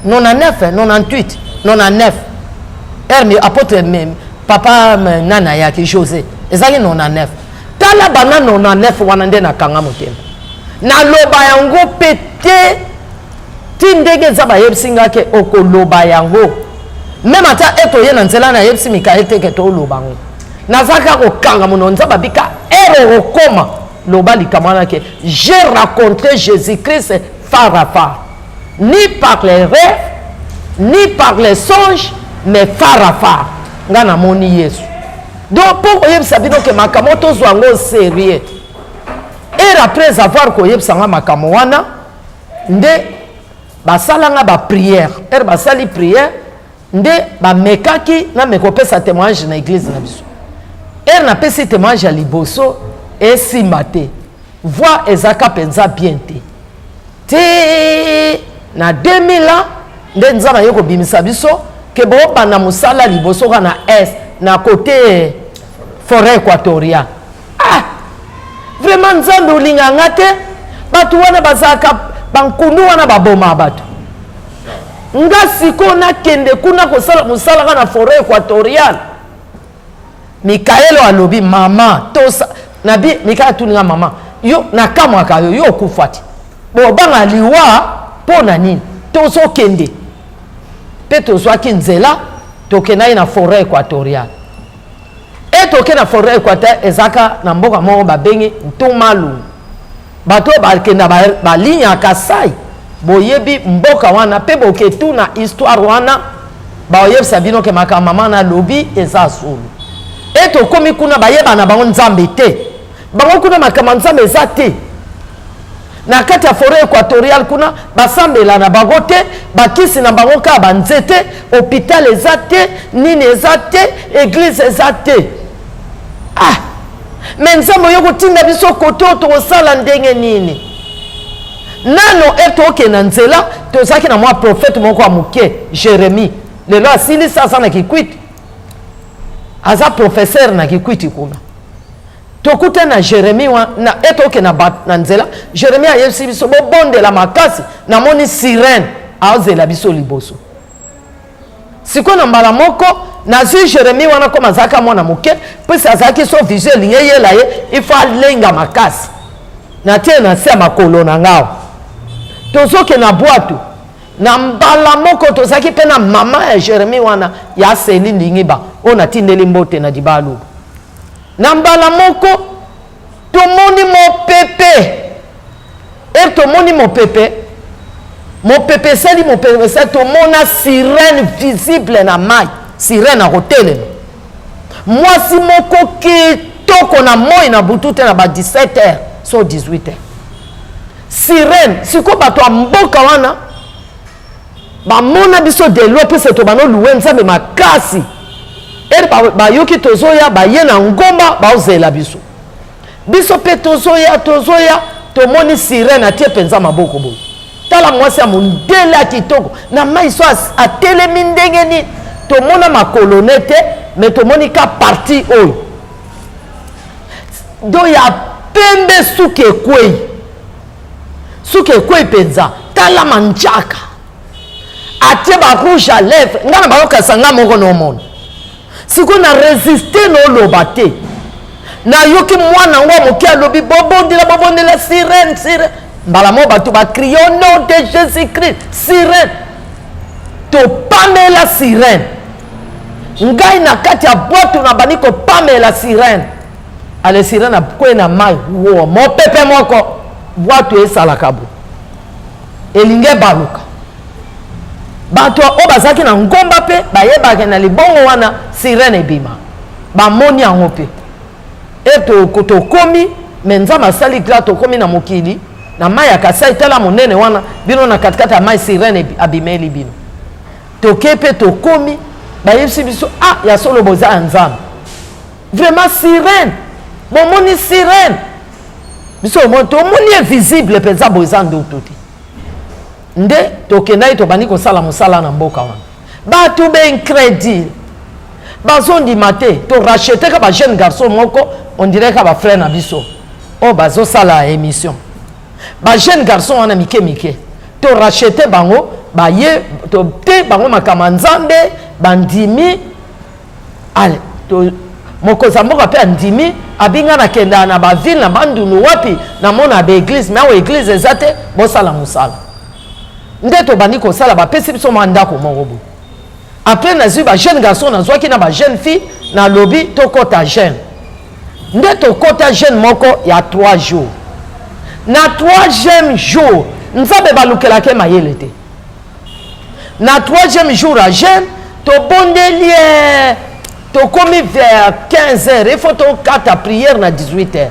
99 98 99 hermi apôtre papa nana ya ki José ezali 99 tala bana 99 wana nde na kanga motema na loba yango pete ti ndenge nzaba yebsinga ke okoloba yango même ata eto ye na nzela na yebsi Mikaela teke to loba ngo nazaka kokanga mono nzaba bika ero okoma loba likamana ke j'ai rencontré Jésus-Christ phare à phare ni par les rêves ni par les songes mais phare à phare ngana moni Yesu donc pour oyebisa bino ke makamo tozwa ngo sérieux et après avoir koyebisa nga makamo wana nde basalanga ba prière basali prière nde bamekaki na mekopesa témoignage na église na biso na pesi témoignage ya liboso esimba te voix ezaka penza bien te na 2000 ans nde nzaba yo kobimisa biso ke bobanda mosala liboso na est na côté forêt équatoriale vraiment nzambe olinganga te bato wana bazalaka bankunu wana baboma bato nga siko nakende kuna kosala mosala na forêt équatoriale Mikaelo alobi mama tosa nabi Mikaela tuninga mama yo nakamwaka yo okufati bobanga liwa pona nini tozo kende pe tozwaki nzela tokendaki na forêt équatoriale e toke na forêt équatoriale ezaka na mboka moko babengi ntumalu bato bakenda baligne ya Kasai boyebi mboka wana pe boketu na histoire wana baoyebisa bino ke makambo mama na lobi eza solo e tokomi kuna bayeba na bango nzambe te bango kuna makambo nzambe eza te na kati ya forêt équatoriale kuna basambela na bango te bakisi na bango kaka banzete hôpital eza te nini eza te église eza te me nzambe oyo kotinda biso kote oyo tokosala ndenge nini nano etoke na nzela tozalaki na mwa prophète moko ya moke Jérémie lelo asilisi aza na kikwiti aza professeur na kikwiti kuna tokute na Jérémie na etoke na nzela Jérémie ayebisi biso bobondela makasi namoni sirène aozela biso liboso siko na mbala moko nazwi Jérémie wana koma azalaka mwana moke mpesi azalaki so vision elingi eyela ye ifo alenga makasi na tie na se ya makolo na ngao tozoke na bwato na mbala moko tozalaki mpe na mama ya Jérémie wana ya aseli ndingiba oyo natindeli mbote na dibaluba na mbala moko tomoni mopepe tomoni mopepe esali mopepe esali tomona sirène visible na mai sirène akotelema mwasi moko kitoko na moi na butu te na ba 17h so 18h sirène siko bato ya mboka wana bamona biso delo mpese to banoluwe nzambe makasi bayoki tozoya baye na ngomba baozela biso mpe tozoya tomoni sirène atie mpenza maboko boye tala mwasi ya mondele ya kitoko na mai so atelemi ndenge nini tomona makolone te me tomoni ka parti oyo do ya pembe suki ekwei mpenza tala manjaka atie barouge à lèvre nga na bakokasa nga moko nomona siko na resiste noloba te nayoki mwana ngo moke alobi bobondela sirène mbala mo bato bakrie au nom de Jésus-Christ sirène topamela sirène ngai na kati ya bwato na bani kopamela sirène ale sirène akwe na mai wo mopepe moko bwato esalaka bo elinge baluka bato oyo bazalaki na ngomba mpe bayebaki na libongo wana sirène ebima bamoni yango mpe tokomi me nzambe asali kila tokomi na mokili na mai ya Kasai tala monene wana bino na katikati ya mai sirène abimeli bino toke mpe tokomi bayebisi biso ya solo boza ya nzambe vraiment sirène bomoni sirène biso tomoni invisible mpenza boza ndoto te nde tokendaki tobandi kosala mosala na mboka wana bato beincrédile bazondima te to rachete ka ba jeune garçon moko on dirait ka ba frère na biso o bazo sala émission ba jeune garçon wana mike to rachete bango ba ye to te bango makama Nzambe bandimi ale to moko za moko pe andimi abinga na kenda na ba ville na bandunu wapi na mona ba église mais o église ezate bo sala musala ndeto bandi ko sala ba pesi biso manda ko moko. Après, na ba jeune garçon, na zwa ki na ba jeune fille, na lobby, to kota jeune. Nde to kota jeune moko, ya 3 jours. Na 3e jour, Nzambe balukela ke mayele te. Na 3e jour, à jeune, to bondeli, to komi vers 15h, il faut to kata prière na 18h.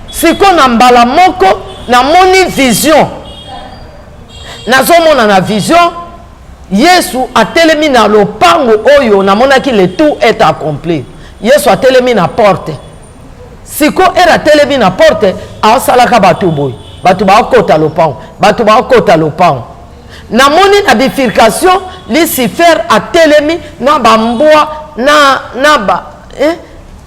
Si kon na mbala moko, na moni vision. Na zomona na vision, Yesu a telemi na lopango oyo na monaki le tout est accompli. Yesu a telemi na porte. Siko era telemi na porte a salaka batu boy. Batu ba kota lopango, batu ba kota lopango. Na moni na bifurcation Lucifer a telemi na bamboa na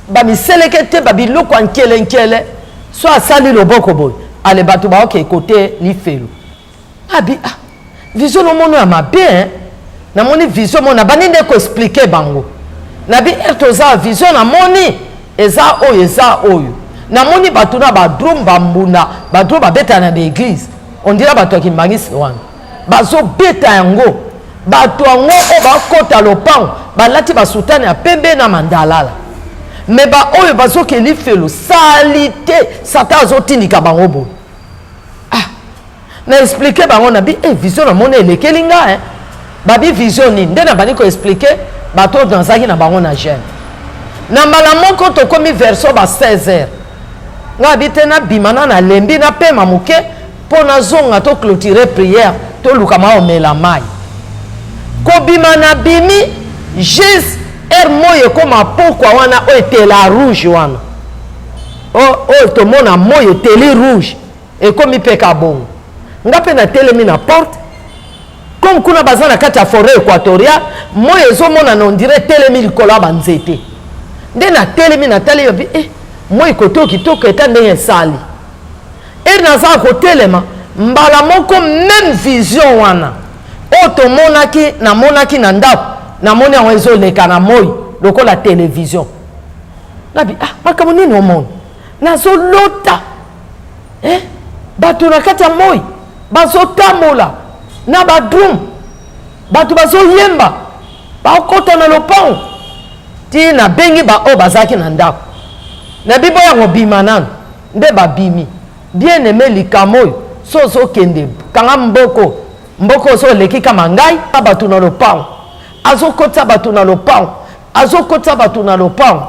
ba miseleke te ba biloko nkele so asali loboko boy. Ale batu ba ok côté li felu. Abi vision no mono ya mabe na moni vision mona bani de ko expliquer bango na bi ertoza vision na moni eza oyo na moni batu na ba drum bambuna ba drum ba beta na l'église on dirait batu ki mangisi wana bazo beta yango batu yango o ba kota lopang ba lati ba sultane ya pembe na mandalala mais ba oyo bazo ke li felo salité sata zo tindika bango bo na expliquer bango na bi vision na mona elekelinga babi vision ni nde na bani ko expliquer bato dans zaki na bango na jeune na mbala moko to komi verso ba 16h nga bite na bimana na lembi na pema muke pona zonga to clôturer prière to lukama o mela mai ko bimana bimi jis moye koma pourquoi wana o etela rouge wana o to mona moye teli rouge e komi peka bongo nga pe na telemi na porte comme kuna bazana kati ya forêt équatoriale moi ezomona na on dirait telemi likolo ya banzete nde na telemi na tali yo bi moi koto kitoko eta ndenge esali naza kotelema mbala moko même vision wana o tomonaki namonaki na ndako namoni yango ezoleka na moi lokola télévision nabi makambo nini omona nazolota bato na kati ya moi bazotambola na badrum bato bazoyemba bakota na lopango ti na bengi ba o bazaki na ndako na bibo yango bima nano nde babimi bien aimé likamoyo so kende kanga mboko so leki kama ngai bato na lopango azokota bato na lopango azokota bato na lopango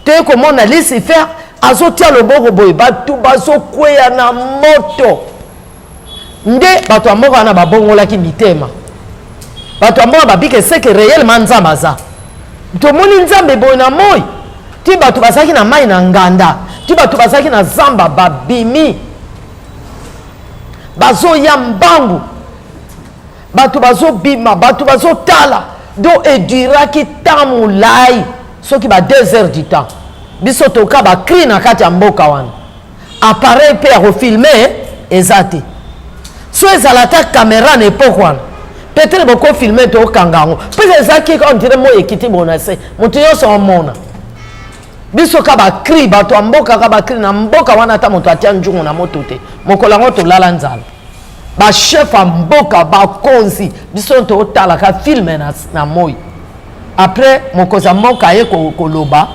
te komona Lucifer azotia loboko boye bato bazokweya na moto nde bato amoko wana babongolaki mitema bato amoko babike seke réellement Nzambe aza tomoni Nzambe boye na moi ti bato bazalaki na mai na nganda ti bato bazalaki na zamba babimi bazoya mbangu bato bazobima bato bazotala do eduraki temps molai soki ba 2 heures du temps biso toka bakri na kati ya mboka wana appareil mpe ya kofilme eza te so ezalata caméra na époque wana peut-être bokofilme tokanga yango mpe ezaki on dirait moi ekiti bona se moto nyonso omona biso ka bakri bato ya mboka ka bakri na mboka wana ata moto atia nzungu na moto te mokolo yango tolala nzala bachef ya mboka bakonzi biso totalaka filme na moi après mokonzi ya mboka aye koloba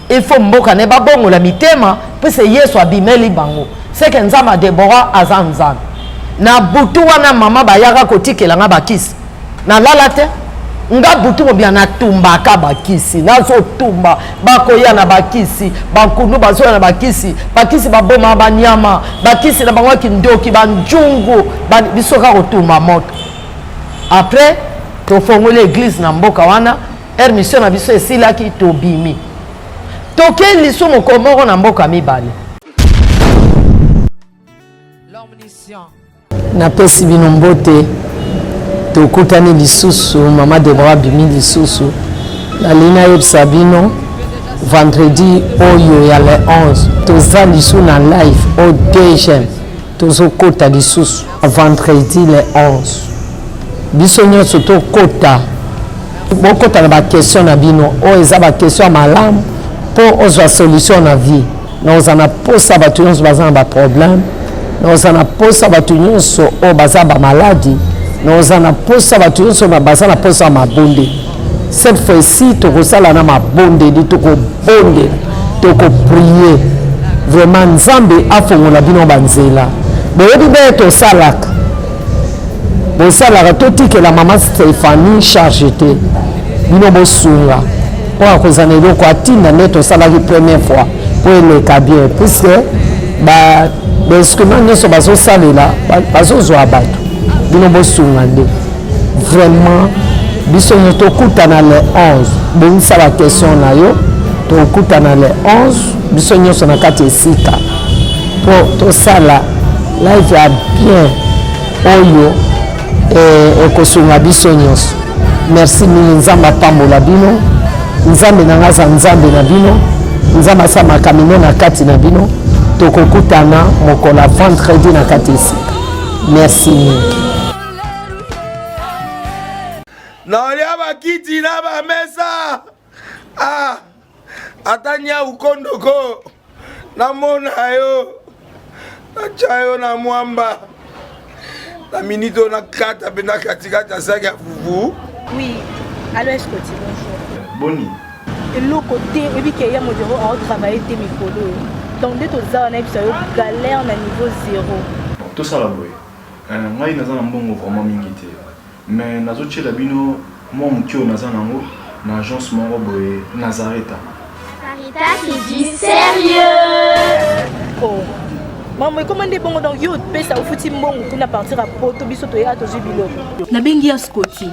il faut mboka ne babongola mitema mpe se Yesu abimeli bango seke Nzambe Déborah aza Nzambe na butu wana mama bayaka kotikelanga bakisi na lala te nga butu mobia natumbaka bakisi nazotumba bakoya na bakisi bankunu bazoya na bakisi baboma banyama bakisi na bango kindoki banjungu bisoka kotumba moto après tofongoli église na mboka wana mission na biso esilaki tobimi toke liso mokomoko na mboka mibale napesi bino mbote tokutani lisusu mama Déborah bimi lisusu La ligne Sabino, vendredi, il y a les 11. Tous les sous dans live, au DGM. Tous au côté des sous, vendredi, les 11. Bisogno surtout côté. Beaucoup de questions à bino, ils ont des questions à malam pour avoir solution à vie. Nous avons posé des problèmes, nous avons posé des maladies, nous avons posé des bonde. Cette fois-ci, tu as na bonde, tu as prier. Vraiment, Nzambe a fait mon abino banzela. Mais il y a des salak. Bon salak, tout que la maman Stéphanie chargée. Bino bosunga pour cause na eloko atinda neto salaki première fois pour le bien puisque ba instrument nyonso bazosalela bazozwa bato bino bosunga nde vraiment biso nyo tokutana le 11 bongisa ba question na yo tokutana le 11 biso nyonso na kati esika pour tosala live ya bien oyo ekosunga biso nyonso. Merci Nzambe pambola bino Nzambe nangaza Nzambe na bino Nzambe sama kamino na kati na bino tokokutana mokola vendredi na kati ici. Merci. Naolia bakiti na ba mesa atanya ukondoko namona yo nachayo na mwamba na minito na kata pena katikata saki ya fufu. Oui, alors est-ce que tu bonjour? Boni. Et l'autre côté, et puis qu'il y a mon bureau à travailler tes micros. Donc, dès que tu as un galère à niveau 0. Tout ça là, boy. Moi, il y a un bon vraiment mingité. Mais dans autre chose, bino, moi, mon cœur, dans un agence, mon boy, Nazareta. Sarita qui dit sérieux. Oh. Maman, comment est bon donc yo pesa au fouti mbongo kuna partir à poto biso to ya to jibilo. Na bengi ya Scotty.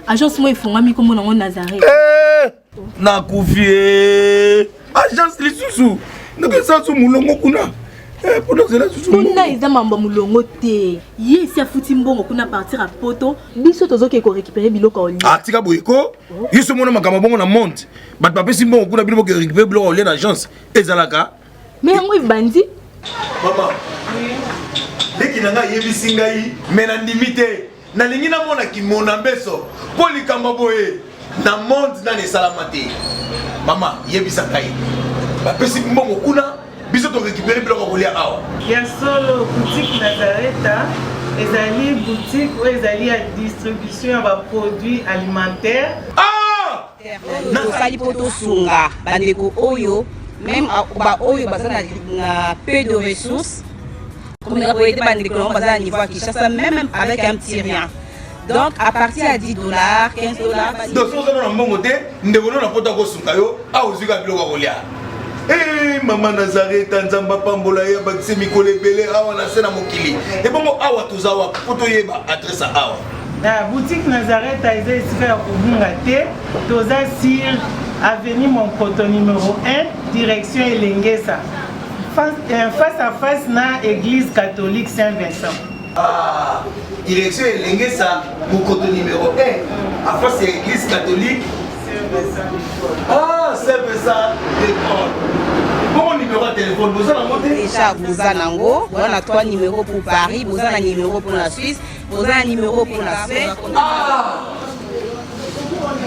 Agence moi ifungami comme na Nazareth. Na kufie. Agence lisusu. Ndeke sansu mulongo kuna. Pona zela susu. Pona eza mamba mulongo te. Yesi afuti mbongo kuna partir à poto biso tozoke ko récupérer biloko oli. Atika boyeko. Yiso mona makamba bongo na monte. Bat papesi mbongo kuna biloko ko récupérer biloko oli na agence. Ezalaka. Mais yango ibandi. Maman, leki nanga yebisi ngai mena ndimite na lingi na mona ki mona mbeso poli kamba boye na monde na nesalama te. Mama yebisa ngai ba pesi mbongo kuna biso to récupérer biloko kolia awa ya solo boutique Nazareta ezali boutique où ezali à distribution ya ba produits alimentaires. Na sali poto sunga bandeko oyo même ba oyo bazana na peu de ressources comme la poété bandeko on bazana niveau qui chasse même avec un petit rien. Donc à partir à $10, $15 donc so na mbongo te ndeko na pota ko sunga yo a ozika biloko kolia. Maman Nazareta Nzambe pambola ya bakise mikole belé awa na sena mokili. Et bongo awa tozawa poto yeba adresse awa. La boutique Nazareta eza esika ya kobunga te toza sur avenue Monkoto numéro 1 direction Elengesa face à face na église catholique Saint-Vincent. Direction Elengesa Monkoto numéro 1 à face à l'église catholique Saint-Vincent d'école. Bon numéro de téléphone, vous avez monté déjà vous avez nango, on a 3 numéros pour Paris, vous avez un numéro pour la Suisse, vous avez un numéro pour la Suède.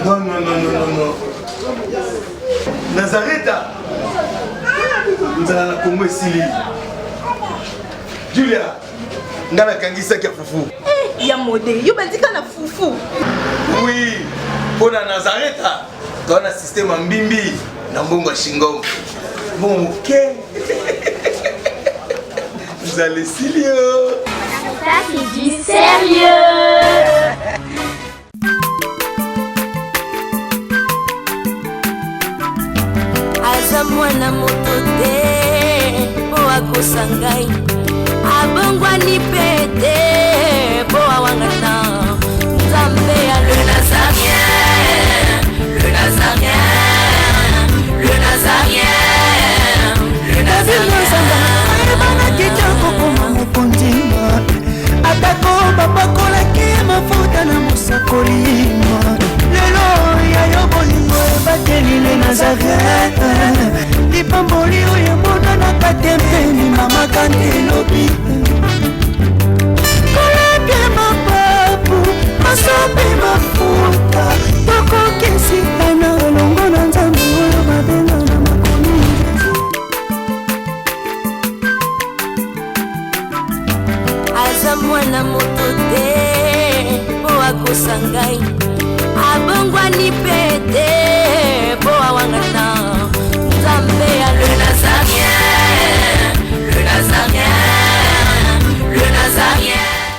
Non. Nazareta. Nous allons la Congo Sili. Julia, ngana kangisa kia fufu. Ya modé, yo bandika na fufu. Oui, Pona Nazareta. Quand on a système en bimbi, na mbongo shingo. Bon, ok. Vous allez Silio. Sarita qui dit sérieux. Aza mwana moto te po akosa ngai abongwani pete po awangana Nzambe ya le Nazarien, le Nazarien, le Nazarien, le Nazarien. Ebana kitoko koma mokondima atako babakolaki mafuta na mosakolima lelo ya yo bolingo nde lobi koleke mapapu masope mafuta tokokesika na elongo na Nzambe oyo babenga na makomi aza mwana moto te po akosa ngai abongwani pete